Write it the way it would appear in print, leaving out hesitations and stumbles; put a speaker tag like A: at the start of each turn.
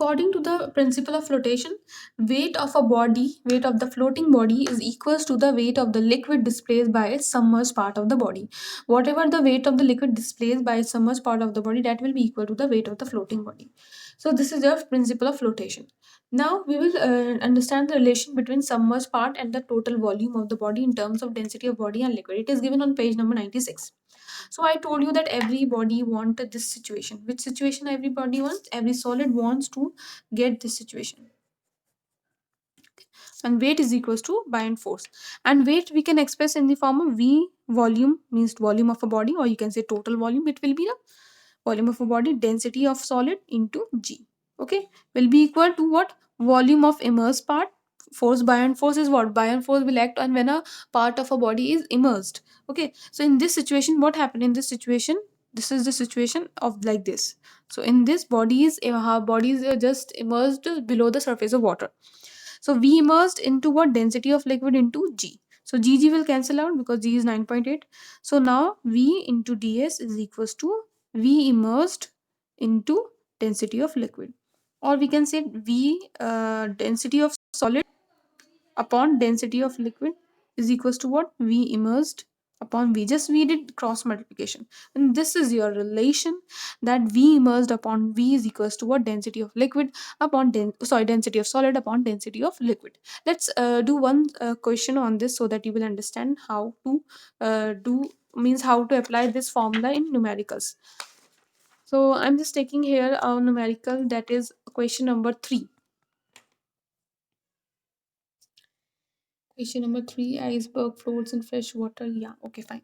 A: according to the principle of flotation, weight of the floating body is equals to the weight of the liquid displaced by its submerged part of the body. Whatever the weight of the liquid displaced by its submerged part of the body, that will be equal to the weight of the floating body. So this is the principle of flotation. Now we will understand the relation between submerged part and the total volume of the body in terms of density of body and liquid. It is given on page number 96. So I told you that everybody wanted this situation. Which situation everybody wants? Every solid wants to get this situation. And weight is equals to buoyant force. And weight we can express in the form of V volume, means volume of a body, or you can say total volume. It will be the volume of a body, density of solid into G. Okay, will be equal to what? Volume of immersed part. Force, buoyant force is what? Buoyant force will act on when a part of a body is immersed. Okay, so in this situation, what happened in this situation? This is the situation of like this. So in this, bodies are just immersed below the surface of water. So V immersed into what? Density of liquid into G. So Gg will cancel out because G is 9.8. So now V into ds is equals to V immersed into density of liquid, or we can say V density of solid upon density of liquid is equals to what? V immersed upon V. Just we did cross multiplication, and this is your relation, that V immersed upon V is equals to what? Density of liquid upon density of solid upon density of liquid. Let's do one question on this so that you will understand how to do means how to apply this formula in numericals. So I'm just taking here a numerical, that is question number 3. Question number 3, iceberg floats in fresh water. Yeah, okay, fine.